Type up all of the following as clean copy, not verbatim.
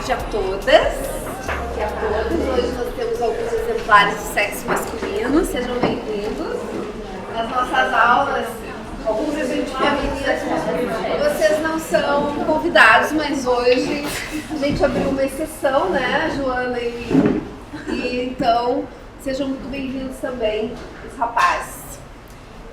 tarde a todas e a todos. Hoje nós temos alguns exemplares de sexo masculino. Sejam bem-vindos. Nas nossas aulas, alguns exemplos femininos, vocês não são convidados, mas hoje a gente abriu uma exceção, né, Joana e então sejam muito bem-vindos também, os rapazes.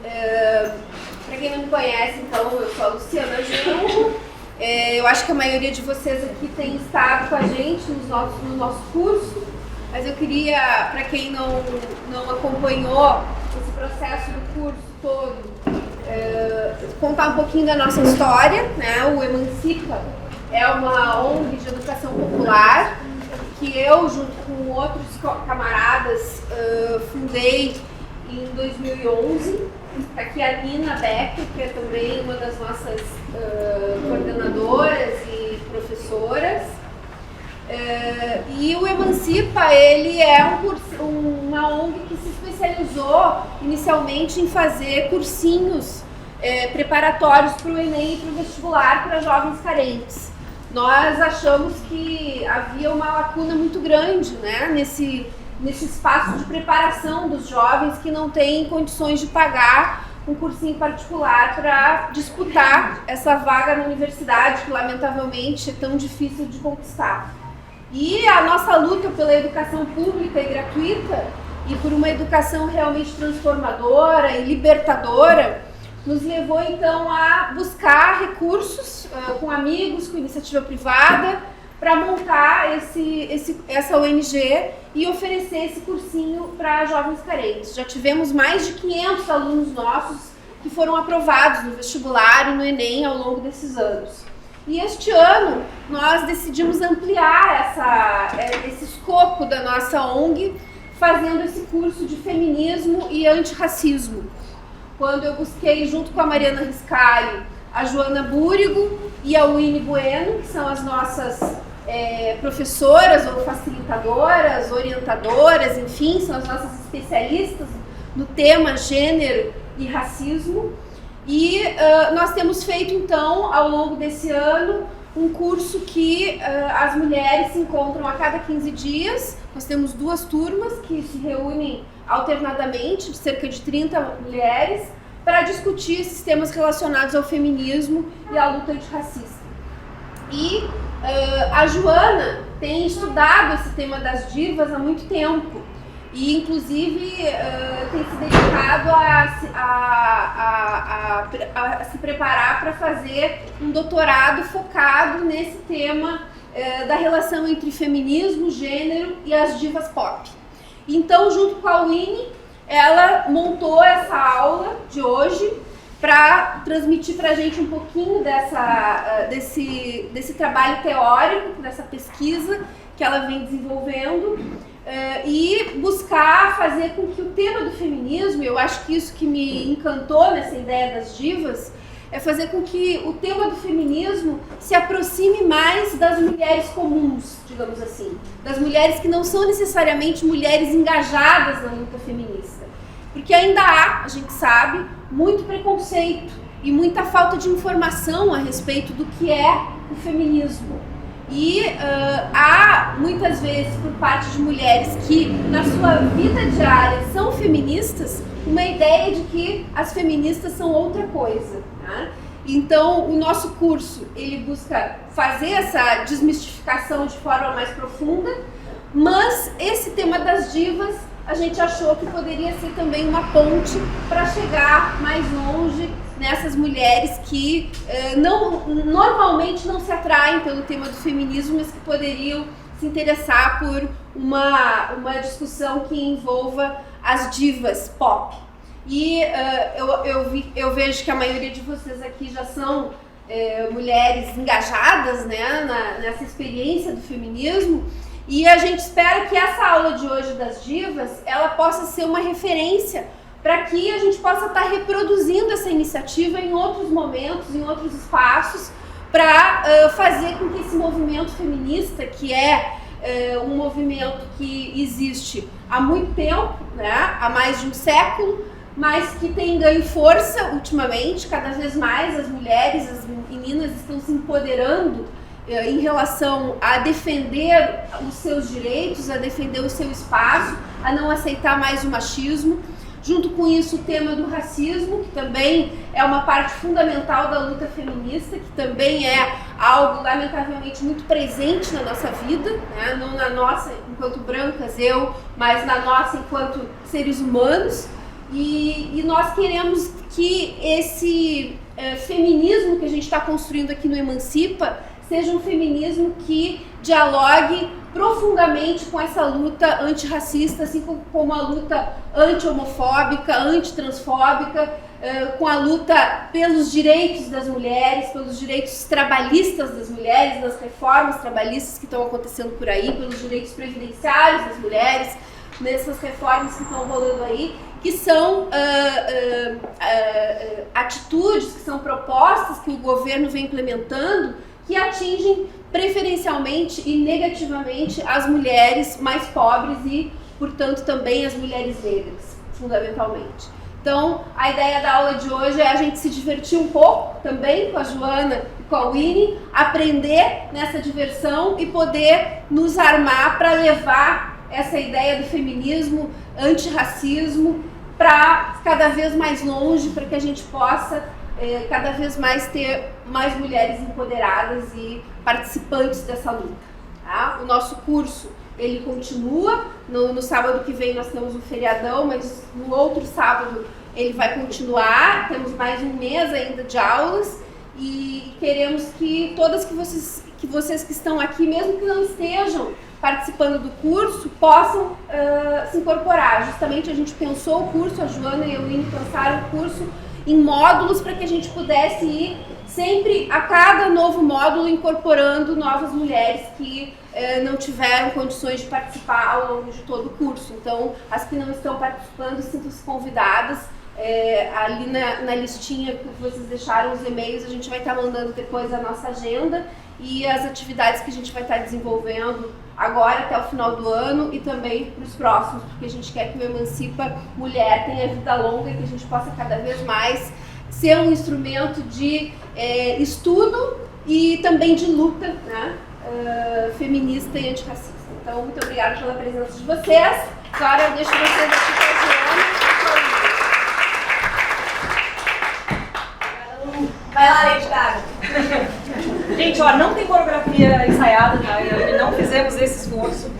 Para quem não me conhece, então, eu sou a Luciana Gil. Eu acho que a maioria de vocês aqui tem estado com a gente no nosso curso, mas eu queria, para quem não acompanhou esse processo do curso todo, contar um pouquinho da nossa história, né? O Emancipa é uma ONG de educação popular que eu, junto com outros camaradas, fundei em 2011. Está aqui a Nina Becker, que é também uma das nossas coordenadoras e professoras. E o Emancipa, ele é uma ONG que se especializou inicialmente em fazer cursinhos preparatórios para o Enem e para o vestibular para jovens carentes. Nós achamos que havia uma lacuna muito grande, né, nesse espaço de preparação dos jovens que não têm condições de pagar um cursinho particular para disputar essa vaga na universidade, que lamentavelmente é tão difícil de conquistar. E a nossa luta pela educação pública e gratuita e por uma educação realmente transformadora e libertadora nos levou então a buscar recursos com amigos, com iniciativa privada, para montar essa ONG e oferecer esse cursinho para jovens carentes. Já tivemos mais de 500 alunos nossos que foram aprovados no vestibular e no Enem ao longo desses anos. E este ano nós decidimos ampliar esse escopo da nossa ONG, fazendo esse curso de feminismo e antirracismo. Quando eu busquei, junto com a Mariana Riscari, a Joana Búrigo e a Winnie Bueno, que são as nossas professoras ou facilitadoras, orientadoras, enfim, são as nossas especialistas no tema gênero e racismo. E nós temos feito, então, ao longo desse ano, um curso que as mulheres se encontram a cada 15 dias. Nós temos 2 turmas que se reúnem alternadamente, de cerca de 30 mulheres, para discutir esses temas relacionados ao feminismo e à luta antirracista. E a Joana tem estudado esse tema das divas há muito tempo e, inclusive, tem se dedicado a se preparar para fazer um doutorado focado nesse tema da relação entre feminismo, gênero e as divas pop. Então, junto com a Winnie, ela montou essa aula de hoje para transmitir para a gente um pouquinho desse trabalho teórico, dessa pesquisa que ela vem desenvolvendo e buscar fazer com que o tema do feminismo, eu acho que isso que me encantou nessa ideia das divas, é fazer com que o tema do feminismo se aproxime mais das mulheres comuns, digamos assim, das mulheres que não são necessariamente mulheres engajadas na luta feminista. Porque ainda há, a gente sabe, muito preconceito e muita falta de informação a respeito do que é o feminismo. E há, muitas vezes, por parte de mulheres que, na sua vida diária, são feministas, uma ideia de que as feministas são outra coisa, né? Então, o nosso curso, ele busca fazer essa desmistificação de forma mais profunda, mas esse tema das divas, a gente achou que poderia ser também uma ponte para chegar mais longe nessas mulheres que normalmente não se atraem pelo tema do feminismo, mas que poderiam se interessar por uma discussão que envolva as divas pop. E eu vejo que a maioria de vocês aqui já são mulheres engajadas, né, nessa experiência do feminismo. E a gente espera que essa aula de hoje das divas, ela possa ser uma referência para que a gente possa estar reproduzindo essa iniciativa em outros momentos, em outros espaços, para fazer com que esse movimento feminista, que é um movimento que existe há muito tempo, né, há mais de um século, mas que tem ganho força ultimamente, cada vez mais as mulheres, as meninas estão se empoderando em relação a defender os seus direitos, a defender o seu espaço, a não aceitar mais o machismo. Junto com isso, o tema do racismo, que também é uma parte fundamental da luta feminista, que também é algo, lamentavelmente, muito presente na nossa vida, né? Não na nossa enquanto brancas, mas na nossa enquanto seres humanos. E nós queremos que esse feminismo que a gente está construindo aqui no Emancipa seja um feminismo que dialogue profundamente com essa luta antirracista, assim como a luta anti-homofóbica, anti-transfóbica, com a luta pelos direitos das mulheres, pelos direitos trabalhistas das mulheres, das reformas trabalhistas que estão acontecendo por aí, pelos direitos previdenciários das mulheres, nessas reformas que estão rolando aí, que são atitudes, que são propostas que o governo vem implementando, que atingem preferencialmente e negativamente as mulheres mais pobres e, portanto, também as mulheres negras, fundamentalmente. Então, a ideia da aula de hoje é a gente se divertir um pouco também com a Joana e com a Winnie, aprender nessa diversão e poder nos armar para levar essa ideia do feminismo, antirracismo, para cada vez mais longe, para que a gente possa cada vez mais ter mais mulheres empoderadas e participantes dessa luta. Tá? O nosso curso, ele continua, no sábado que vem nós temos um feriadão, mas no outro sábado ele vai continuar, temos mais um mês ainda de aulas e queremos que todas que vocês que estão aqui, mesmo que não estejam participando do curso, possam se incorporar. Justamente a gente pensou o curso, a Joana e a Winnie pensaram o curso em módulos para que a gente pudesse ir sempre a cada novo módulo incorporando novas mulheres que não tiveram condições de participar ao longo de todo o curso. Então, as que não estão participando, sintam-se convidadas. Ali na listinha que vocês deixaram os e-mails, a gente vai estar mandando depois a nossa agenda e as atividades que a gente vai estar desenvolvendo agora até o final do ano e também para os próximos, porque a gente quer que o Emancipa Mulher tenha vida longa e que a gente possa cada vez mais ser um instrumento de estudo e também de luta, né, feminista e antirracista. Então, muito obrigada pela presença de vocês. Agora eu deixo vocês aqui com a Joana. Vai lá, Lady Gaga. Gente, ó, não tem coreografia ensaiada, tá? Não fizemos esse esforço.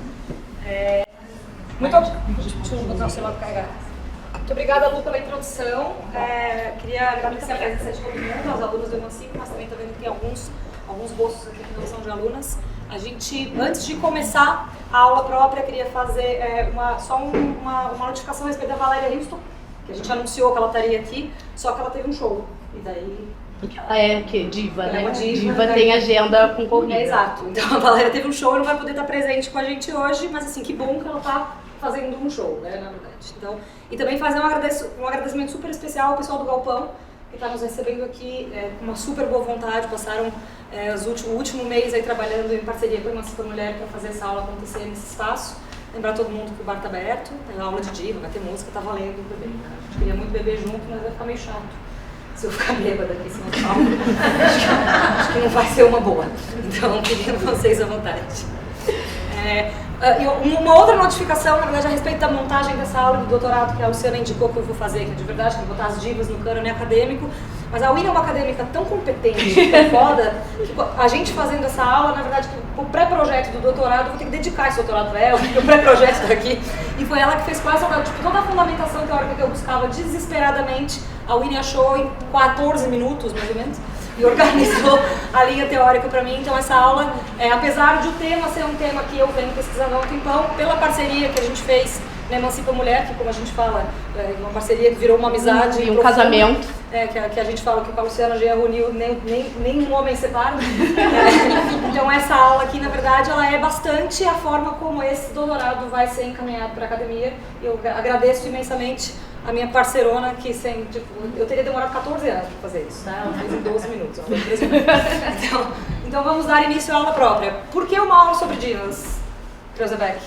Deixa eu botar o celular para carregar. Muito obrigada, Lu, pela introdução. Queria agradecer a presença de todo mundo, aos alunos do Emancipa, mas também estou vendo que tem alguns rostos aqui que não são de alunas. A gente, antes de começar a aula própria, queria fazer uma notificação a respeito da Valéria Houston, que a gente anunciou que ela estaria aqui, só que ela teve um show. E daí... Ela é o quê? Diva, né? Uma Diva tem agenda concorrida. Exato. Então a Valéria teve um show e não vai poder estar presente com a gente hoje, mas assim, que bom que ela está fazendo um show, né, na verdade. Então, e também fazer um agradecimento super especial ao pessoal do Galpão, que está nos recebendo aqui com uma super boa vontade, passaram o último mês aí trabalhando em parceria com a Emancipa Mulher para fazer essa aula acontecer nesse espaço. Lembrar todo mundo que o bar está aberto, tem aula de diva, vai ter música, tá valendo o bebê. Né? A gente queria muito beber junto, mas vai ficar meio chato. Se eu ficar bêbada aqui em cima do palco, acho que não vai ser uma boa. Então, queria vocês à vontade. Uma outra notificação, na verdade, a respeito da montagem dessa aula do doutorado que a Luciana indicou que eu vou fazer, que é de verdade, que é botar as divas no cânone acadêmico. Mas a Winnie é uma acadêmica tão competente, tão foda, que a gente fazendo essa aula, na verdade, o pré-projeto do doutorado, eu vou ter que dedicar esse doutorado a ela, porque o pré-projeto está aqui. E foi ela que fez quase toda a fundamentação teórica que eu buscava desesperadamente. A Winnie achou em 14 minutos, mais ou menos, e organizou a linha teórica para mim. Então essa aula, apesar de o tema ser um tema que eu venho pesquisando há um tempão, pela parceria que a gente fez na Emancipa Mulher, que como a gente fala, uma parceria que virou uma amizade e um casamento. Que a gente fala que com a Luciana já reuniu nenhum homem separa. Então essa aula aqui, na verdade, ela é bastante a forma como esse doutorado vai ser encaminhado para a academia. Eu agradeço imensamente a minha parceirona, que eu teria demorado 14 anos para fazer isso, tá? Ela fez em 12 minutos, ela fez 13 minutos. Então vamos dar início à aula própria. Por que uma aula sobre divas, Creuza Beck?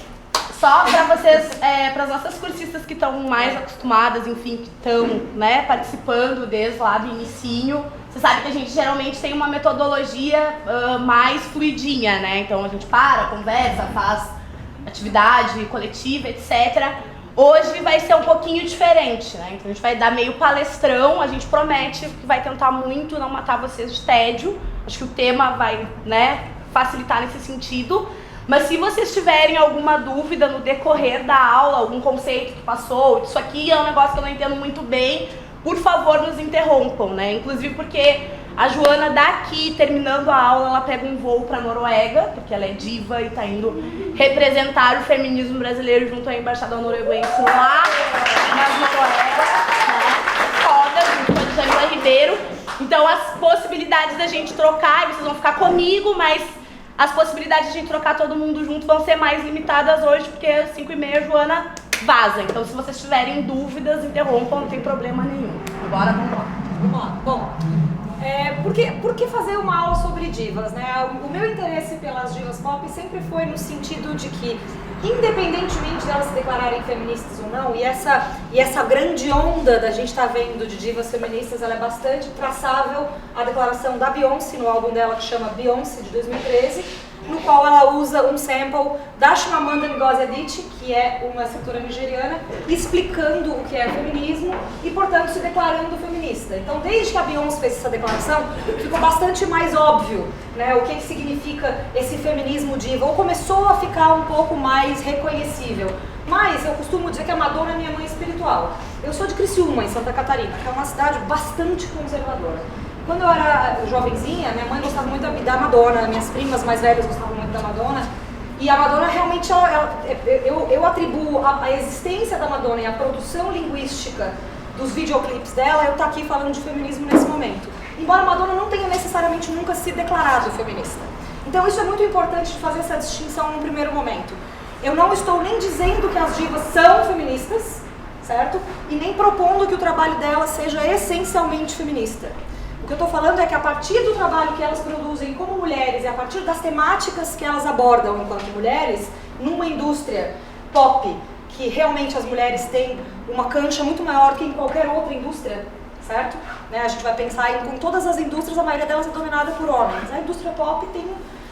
Só para vocês, para as nossas cursistas que estão mais acostumadas, enfim, que estão, né, participando desde lá do inicinho, Você sabe que a gente geralmente tem uma metodologia mais fluidinha, né? Então a gente conversa, faz atividade coletiva, etc. Hoje vai ser um pouquinho diferente, né? Então a gente vai dar meio palestrão, a gente promete que vai tentar muito não matar vocês de tédio. Acho que o tema vai, né, facilitar nesse sentido. Mas se vocês tiverem alguma dúvida no decorrer da aula, algum conceito que passou, isso aqui é um negócio que eu não entendo muito bem, por favor nos interrompam, né? Inclusive porque a Joana daqui, terminando a aula, ela pega um voo para Noruega, porque ela é diva e tá indo representar o feminismo brasileiro junto à embaixada norueguense lá nas Noruegas, né? Foda, junto com a Djamila Ribeiro. Então as possibilidades da gente trocar, vocês vão ficar comigo, mas as possibilidades de a gente trocar todo mundo junto vão ser mais limitadas hoje, porque às 5h30 a Joana vaza. Então se vocês tiverem dúvidas, interrompam, não tem problema nenhum. Agora vamos lá. Vamos lá. Bom, por que fazer uma aula sobre divas, né? O meu interesse pelas divas pop sempre foi no sentido de que, independentemente delas se declararem feministas ou não, e essa grande onda da gente estar vendo de divas feministas, ela é bastante traçável à declaração da Beyoncé no álbum dela que chama Beyoncé, de 2013, no qual ela usa um sample da Chimamanda Ngozi Adichie, que é uma escritora nigeriana, explicando o que é feminismo e, portanto, se declarando feminista. Então, desde que a Beyoncé fez essa declaração, ficou bastante mais óbvio, né, o que significa esse feminismo diva, ou começou a ficar um pouco mais reconhecível. Mas eu costumo dizer que a Madonna é minha mãe espiritual. Eu sou de Criciúma, em Santa Catarina, que é uma cidade bastante conservadora. Quando eu era jovenzinha, minha mãe gostava muito da Madonna, minhas primas mais velhas gostavam muito da Madonna. E a Madonna realmente, eu atribuo a existência da Madonna e a produção linguística dos videoclipes dela, eu estou aqui falando de feminismo nesse momento. Embora a Madonna não tenha necessariamente nunca se declarado feminista. Então isso é muito importante de fazer essa distinção num primeiro momento. Eu não estou nem dizendo que as divas são feministas, certo? E nem propondo que o trabalho delas seja essencialmente feminista. O que eu estou falando é que a partir do trabalho que elas produzem como mulheres e a partir das temáticas que elas abordam enquanto mulheres, numa indústria pop, que realmente as mulheres têm uma cancha muito maior que em qualquer outra indústria, certo? Né? A gente vai pensar em todas as indústrias, a maioria delas é dominada por homens. A indústria pop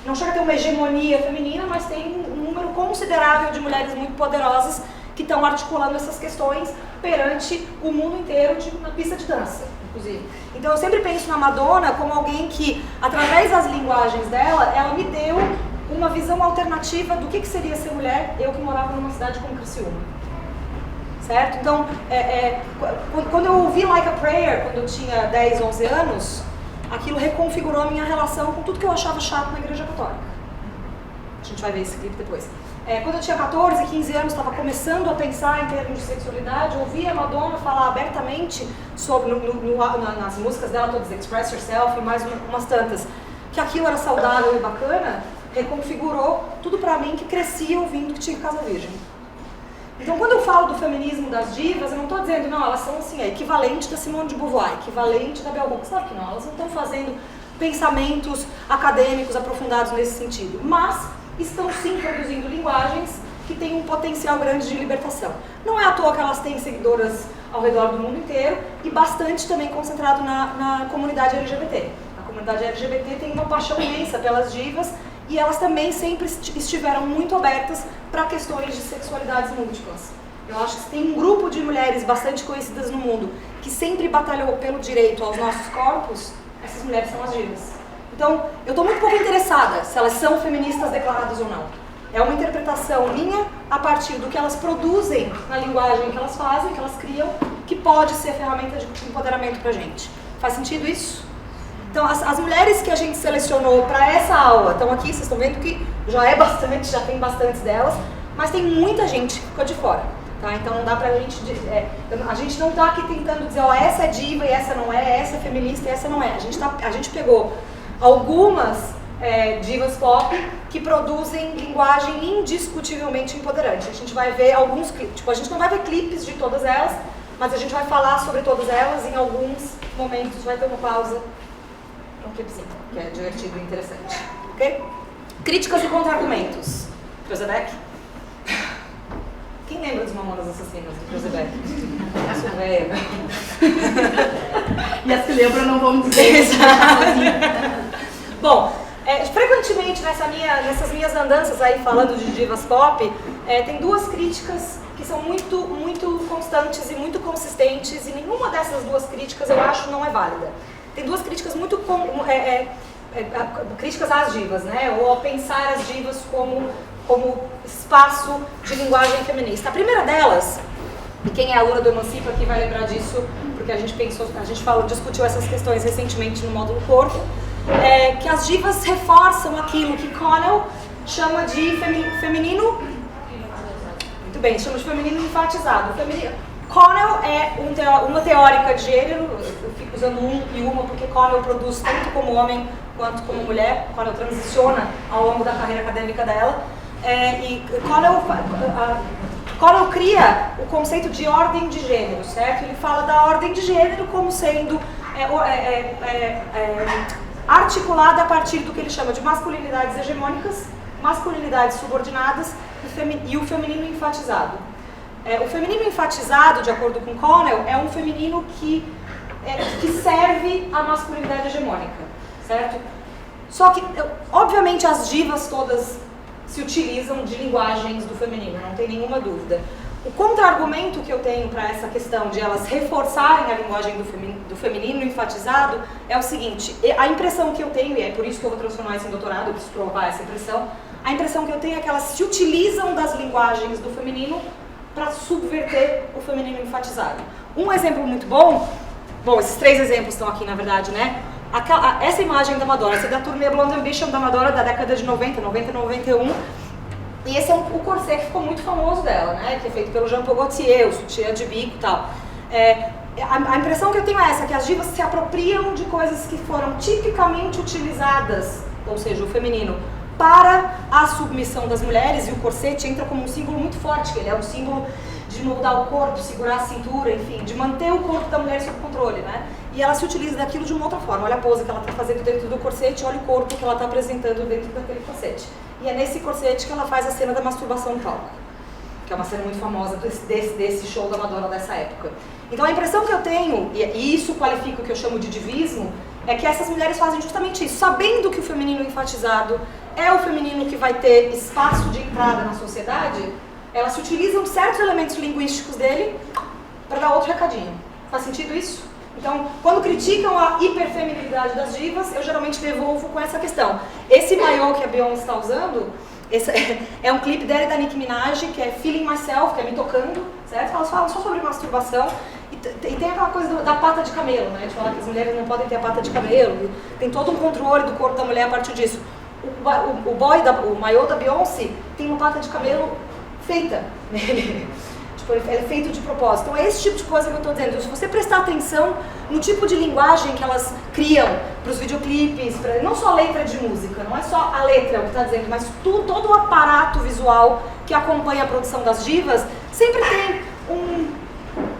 não chega a ter uma hegemonia feminina, mas tem um número considerável de mulheres muito poderosas que estão articulando essas questões perante o mundo inteiro na pista de dança, inclusive. Então eu sempre penso na Madonna como alguém que, através das linguagens dela, ela me deu uma visão alternativa do que seria ser mulher, eu que morava numa cidade como Criciúma. Certo? Então, quando eu ouvi Like a Prayer, quando eu tinha 10, 11 anos, aquilo reconfigurou a minha relação com tudo que eu achava chato na Igreja Católica. A gente vai ver esse clipe depois. Quando eu tinha 14, 15 anos, estava começando a pensar em termos de sexualidade, ouvi a Madonna falar abertamente sobre, nas músicas dela todas, Express Yourself e mais umas tantas, que aquilo era saudável e bacana, reconfigurou tudo pra mim que crescia ouvindo que tinha Casa Virgem. Então, quando eu falo do feminismo das divas, eu não estou dizendo, não, elas são assim, a equivalente da Simone de Beauvoir, equivalente da Bell Hooks, sabe que não, elas não estão fazendo pensamentos acadêmicos aprofundados nesse sentido, mas estão sim produzindo linguagens que têm um potencial grande de libertação. Não é à toa que elas têm seguidoras ao redor do mundo inteiro e bastante também concentrado na comunidade LGBT. A comunidade LGBT tem uma paixão imensa pelas divas e elas também sempre estiveram muito abertas para questões de sexualidades múltiplas. Eu acho que tem um grupo de mulheres bastante conhecidas no mundo que sempre batalhou pelo direito aos nossos corpos, essas mulheres são as divas. Então, eu estou muito pouco interessada se elas são feministas declaradas ou não. É uma interpretação minha a partir do que elas produzem na linguagem que elas fazem, que elas criam, que pode ser ferramenta de empoderamento pra gente. Faz sentido isso? Então, as mulheres que a gente selecionou para essa aula estão aqui, vocês estão vendo que já é bastante, já tem bastantes delas, mas tem muita gente que ficou de fora. Tá? Então não dá pra gente, a gente não está aqui tentando dizer, ó, essa é diva e essa não é, essa é feminista e essa não é. A gente pegou algumas divas pop que produzem linguagem indiscutivelmente empoderante. A gente vai ver alguns clipes, tipo, a gente não vai ver clipes de todas elas, mas a gente vai falar sobre todas elas em alguns momentos, vai ter uma pausa para um clipezinho, que é divertido e interessante. Ok? Críticas e contra-argumentos. Cruzebeck? Quem lembra dos Mamonas Assassinas, do Cruzebeck? Isso é velho. E as que lembram não vão dizer. Bom, frequentemente nessas minhas andanças aí falando de divas pop, tem duas críticas que são muito constantes e muito consistentes, e nenhuma dessas duas críticas eu acho não é válida. Tem duas críticas críticas às divas, né? Ou a pensar as divas como espaço de linguagem feminista. A primeira delas, e quem é aluna do Emancipa aqui vai lembrar disso, porque a gente discutiu essas questões recentemente no módulo corpo, que as divas reforçam aquilo que Connell chama de feminino. Muito bem, chama de feminino enfatizado. Connell é uma teórica de gênero, eu fico usando um e uma porque Connell produz tanto como homem quanto como mulher. Connell transiciona ao longo da carreira acadêmica dela. E Connell cria o conceito de ordem de gênero, certo? Ele fala da ordem de gênero como sendo articulada a partir do que ele chama de masculinidades hegemônicas, masculinidades subordinadas e o feminino enfatizado. O feminino enfatizado, de acordo com Connell, é um feminino que serve à masculinidade hegemônica, certo? Só que, obviamente, as divas todas se utilizam de linguagens do feminino, não tem nenhuma dúvida. O contra-argumento que eu tenho para essa questão de elas reforçarem a linguagem do feminino enfatizado é o seguinte: a impressão que eu tenho, e é por isso que eu vou transformar isso em doutorado, eu preciso provar essa impressão, a impressão que eu tenho é que elas se utilizam das linguagens do feminino para subverter o feminino enfatizado. Um exemplo muito bom, esses três exemplos estão aqui na verdade, né? Essa imagem da Madonna, essa é da turnê Blonde Ambition da Madonna da década de 90, 91, e esse é o corset que ficou muito famoso dela, né? Que é feito pelo Jean Paul Gaultier, o sutiã de bico e tal. A impressão que eu tenho é essa, que as divas se apropriam de coisas que foram tipicamente utilizadas, ou seja, o feminino, para a submissão das mulheres, e o corset entra como um símbolo muito forte, que ele é um símbolo de moldar o corpo, segurar a cintura, enfim, de manter o corpo da mulher sob controle, né? E ela se utiliza daquilo de uma outra forma. Olha a pose que ela está fazendo dentro do corset, olha o corpo que ela está apresentando dentro daquele corset. E é nesse corset que ela faz a cena da masturbação no palco, que é uma cena muito famosa desse show da Madonna dessa época. Então a impressão que eu tenho, e isso qualifica o que eu chamo de divismo, é que essas mulheres fazem justamente isso, sabendo que o feminino enfatizado é o feminino que vai ter espaço de entrada na sociedade, elas se utilizam de certos elementos linguísticos dele para dar outro recadinho. Faz sentido isso? Então, quando criticam a hiperfeminilidade das divas, eu geralmente devolvo com essa questão. Esse maiô que a Beyoncé está usando, é um clipe dela e da Nicki Minaj, que é Feeling Myself, que é Me Tocando, certo? Elas falam só sobre masturbação. E tem aquela coisa da pata de camelo, né? De falar que as mulheres não podem ter a pata de camelo. Tem todo um controle do corpo da mulher a partir disso. O maiô da Beyoncé tem uma pata de camelo feita nele. É feito de propósito. Então é esse tipo de coisa que eu estou dizendo. Se você prestar atenção no tipo de linguagem que elas criam para os videoclipes, não só a letra de música, não é só a letra o que está dizendo, mas todo o aparato visual que acompanha a produção das divas, sempre tem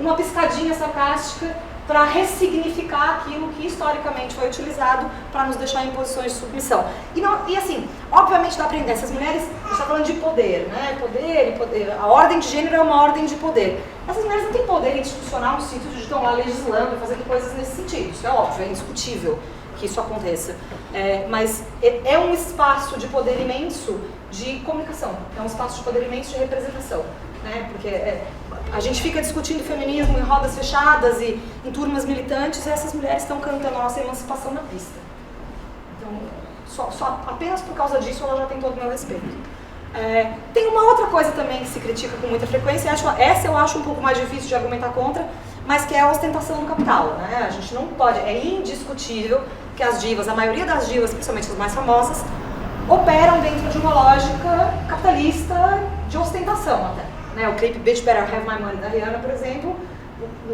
uma piscadinha sarcástica para ressignificar aquilo que historicamente foi utilizado para nos deixar em posições de submissão. E assim, obviamente dá para entender, essas mulheres, a gente está falando de poder, né? Poder. A ordem de gênero é uma ordem de poder. Essas mulheres não têm poder institucional no sentido de estão lá legislando e fazendo coisas nesse sentido. Isso é óbvio, é indiscutível que isso aconteça. Mas é um espaço de poder imenso de comunicação, é um espaço de poder imenso de representação, né? Porque a gente fica discutindo feminismo em rodas fechadas e em turmas militantes, e essas mulheres estão cantando a nossa emancipação na pista. Então, apenas por causa disso ela já tem todo o meu respeito. Tem uma outra coisa também que se critica com muita frequência, essa eu acho um pouco mais difícil de argumentar contra, mas que é a ostentação do capital, né? A gente não pode, é indiscutível que as divas, a maioria das divas, principalmente as mais famosas, operam dentro de uma lógica capitalista de ostentação até. O clipe Bitch Better Have My Money da Rihanna, por exemplo,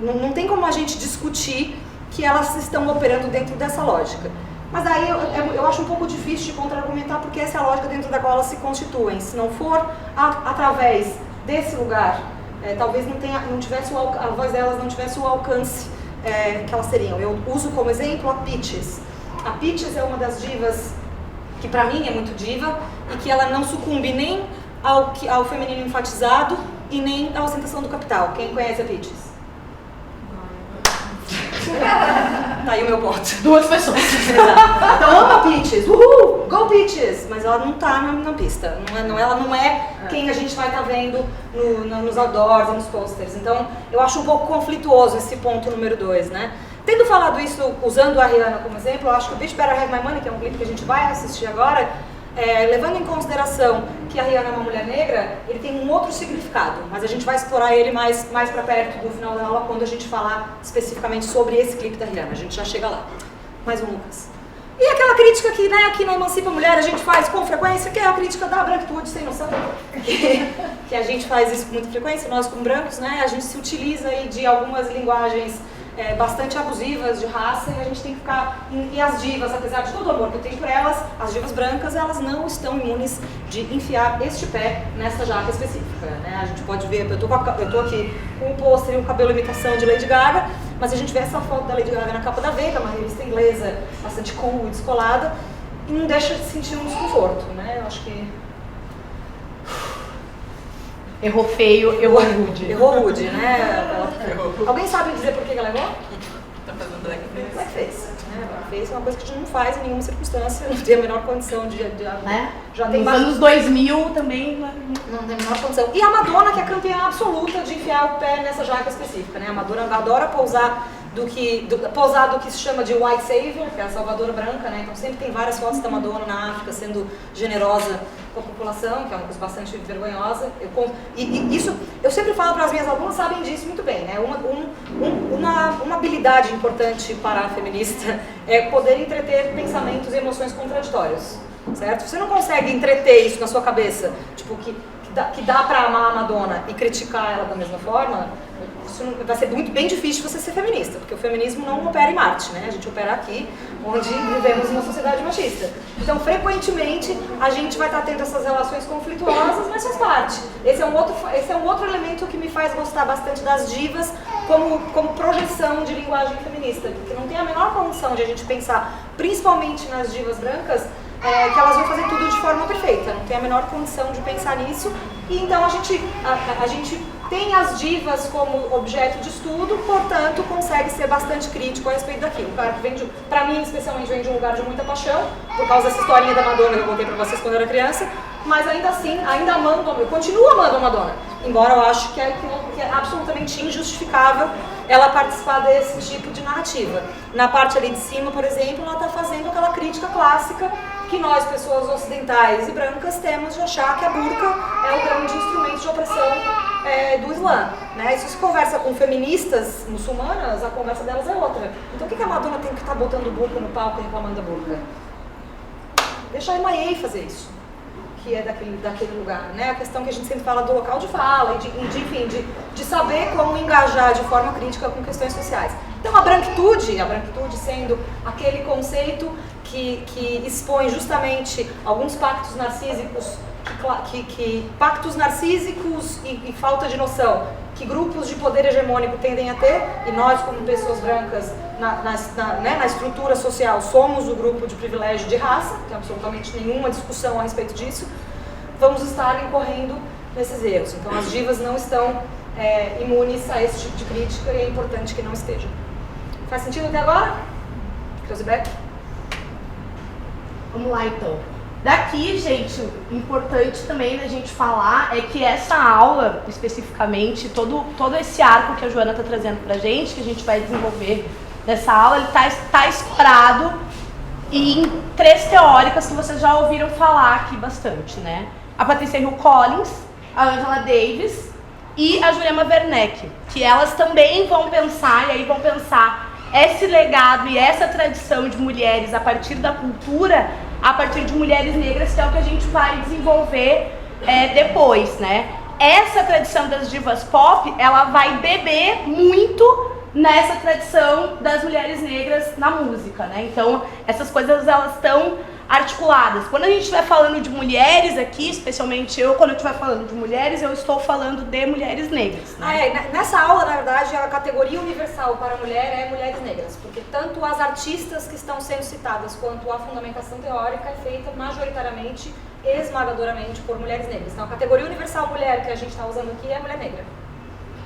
não tem como a gente discutir que elas estão operando dentro dessa lógica. Mas aí eu acho um pouco difícil de contra-argumentar, porque essa é a lógica dentro da qual elas se constituem. Se não for através desse lugar, talvez a voz delas não tivesse o alcance que elas teriam. Eu uso como exemplo a Peaches. A Peaches é uma das divas que pra mim é muito diva e que ela não sucumbe nem ao feminino enfatizado, e nem a ostentação do capital. Quem conhece a Peaches? Tá aí o meu ponto. 2 pessoas. Exato. Então ama a Peaches, uhul, go Peaches, mas ela não tá na pista, ela não é quem a gente vai estar vendo nos outdoors e nos posters. Então eu acho um pouco conflituoso esse ponto número 2, né? Tendo falado isso, usando a Rihanna como exemplo, eu acho que o Bitch Better Have My Money, que é um clipe que a gente vai assistir agora, levando em consideração que a Rihanna é uma mulher negra, ele tem um outro significado, mas a gente vai explorar ele mais pra perto do final da aula, quando a gente falar especificamente sobre esse clipe da Rihanna. A gente já chega lá. Mais um, Lucas. E aquela crítica que, né, aqui na Emancipa Mulher a gente faz com frequência, que é a crítica da branquitude, sem noção, que a gente faz isso com muita frequência, nós como brancos, né, a gente se utiliza aí de algumas linguagens bastante abusivas de raça, e a gente tem que ficar... E as divas, apesar de todo o amor que eu tenho por elas, as divas brancas, elas não estão imunes de enfiar este pé nessa jaca específica, né? A gente pode ver, eu tô aqui com o pôster e o cabelo imitação de Lady Gaga, mas a gente vê essa foto da Lady Gaga na capa da Veja, uma revista inglesa bastante cool e descolada, e não deixa de sentir um desconforto, né? Eu acho que... Errou feio, errou rude. Errou rude, né? Alguém sabe dizer por que ela errou? Tá fazendo blackface. Blackface. Blackface é uma coisa que a gente não faz em nenhuma circunstância, não tem a menor condição de né? Já tem nos anos 2000 também... Não tem a menor condição. E a Madonna, que é a campeã absoluta de enfiar o pé nessa jaca específica, né? A Madonna adora pousar do que se chama de white savior, que é a salvadora branca, né? Então sempre tem várias fotos da Madonna na África sendo generosa com a população, que é uma coisa bastante vergonhosa. Isso eu sempre falo para as minhas alunas, sabem disso muito bem, né? Uma habilidade importante para a feminista é poder entreter pensamentos e emoções contraditórios, certo? Você não consegue entreter isso na sua cabeça, tipo, que dá pra amar a Madonna e criticar ela da mesma forma, isso vai ser bem difícil você ser feminista, porque o feminismo não opera em Marte, né? A gente opera aqui, onde vivemos uma sociedade machista. Então, frequentemente, a gente vai estar tendo essas relações conflituosas, mas faz parte. Esse é um outro elemento que me faz gostar bastante das divas como projeção de linguagem feminista, porque não tem a menor condição de a gente pensar, principalmente nas divas brancas, que elas vão fazer tudo de forma perfeita, não tem a menor condição de pensar nisso, e então a gente tem as divas como objeto de estudo, portanto consegue ser bastante crítico a respeito daquilo. O cara que vem pra mim especialmente vem de um lugar de muita paixão, por causa dessa historinha da Madonna que eu contei pra vocês quando eu era criança, mas ainda assim, eu continuo amando a Madonna, embora eu acho que é absolutamente injustificável ela participar desse tipo de narrativa. Na parte ali de cima, por exemplo, ela está fazendo aquela crítica clássica que nós, pessoas ocidentais e brancas, temos de achar que a burca é o grande instrumento de opressão do Islã, né? E se você conversa com feministas muçulmanas, a conversa delas é outra. Então por que a Madonna tem que estar botando burca no palco e reclamando da burca? Deixa a Emaye fazer isso, que é daquele lugar, né? A questão que a gente sempre fala do local de fala e de saber como engajar de forma crítica com questões sociais. Então a branquitude sendo aquele conceito que expõe justamente alguns pactos narcísicos, pactos narcísicos e falta de noção que grupos de poder hegemônico tendem a ter, e nós como pessoas brancas na estrutura social somos o grupo de privilégio de raça, não tem absolutamente nenhuma discussão a respeito disso, vamos estar incorrendo nesses erros. Então as divas não estão imunes a esse tipo de crítica e é importante que não estejam. Faz sentido até agora? Close-back? Vamos lá então. Daqui, gente, importante também da gente falar é que essa aula, especificamente, todo esse arco que a Joana está trazendo pra gente, que a gente vai desenvolver nessa aula, ele tá escorado em 3 teóricas que vocês já ouviram falar aqui bastante, né? A Patricia Hill Collins, a Angela Davis e a Jurema Werneck, que elas também vão pensar, e aí vão pensar esse legado e essa tradição de mulheres a partir da cultura, a partir de mulheres negras, que é o que a gente vai desenvolver depois, né? Essa tradição das divas pop, ela vai beber muito nessa tradição das mulheres negras na música, né? Então, essas coisas, elas estão articuladas. Quando a gente estiver falando de mulheres aqui, especialmente eu, quando eu estiver falando de mulheres, eu estou falando de mulheres negras. Né? Nessa aula, na verdade, a categoria universal para a mulher é mulheres negras, porque tanto as artistas que estão sendo citadas quanto a fundamentação teórica é feita majoritariamente, esmagadoramente, por mulheres negras. Então, a categoria universal mulher que a gente está usando aqui é mulher negra.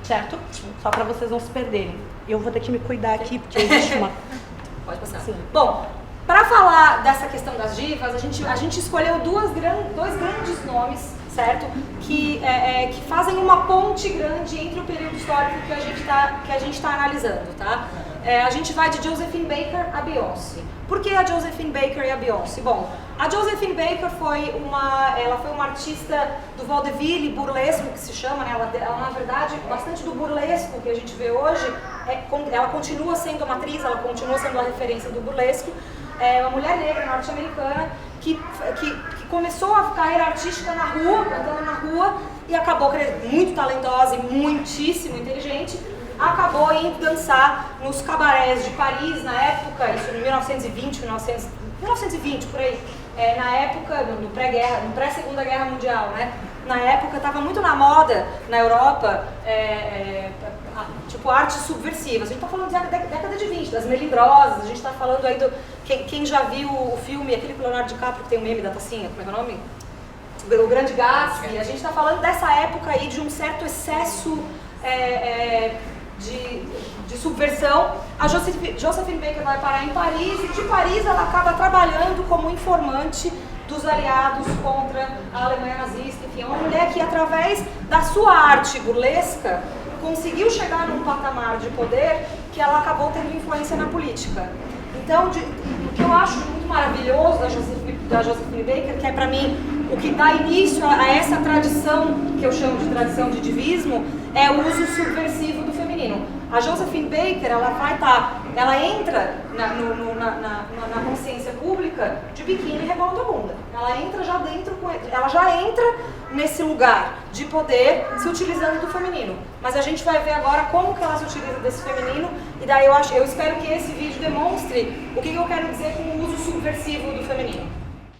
Certo? Só para vocês não se perderem. Eu vou ter que me cuidar aqui, porque existe uma... Pode passar. Sim. Bom, para falar dessa questão das divas, a gente escolheu dois grandes nomes, certo? Que fazem uma ponte grande entre o período histórico que a gente tá analisando, tá? A gente vai de Josephine Baker a Beyoncé. Por que a Josephine Baker e a Beyoncé? Bom, a Josephine Baker foi uma artista do vaudeville burlesco, que se chama, né? Ela, na verdade, bastante do burlesco que a gente vê hoje, ela continua sendo uma atriz, ela continua sendo a referência do burlesco. É uma mulher negra norte-americana que começou a carreira artística na rua, cantando na rua, e acabou muito talentosa e muitíssimo inteligente, acabou indo dançar nos cabarés de Paris na época, isso em 1920 por aí, na época, no pré-guerra, no pré-segunda guerra mundial, né? Na época estava muito na moda na Europa, tipo artes subversivas. A gente está falando da década de 20, das melindrosas, a gente está falando aí do... Quem já viu o filme, aquele com o Leonardo DiCaprio que tem o meme da tacinha, como é que é o nome? O Grande Gatsby. A gente está falando dessa época aí de um certo excesso de subversão. A Josephine Baker vai parar em Paris e de Paris ela acaba trabalhando como informante dos aliados contra a Alemanha nazista. Enfim, é uma mulher que através da sua arte burlesca conseguiu chegar num patamar de poder que ela acabou tendo influência na política. Então, o que eu acho muito maravilhoso da Josephine Baker, que é pra mim o que dá início a essa tradição, que eu chamo de tradição de divismo, é o uso subversivo do feminino. A Josephine Baker, ela entra na consciência pública de biquíni rebolando a bunda. Ela já entra nesse lugar de poder se utilizando do feminino. Mas a gente vai ver agora como que ela se utiliza desse feminino, e daí eu espero que esse vídeo demonstre o que eu quero dizer com o uso subversivo do feminino.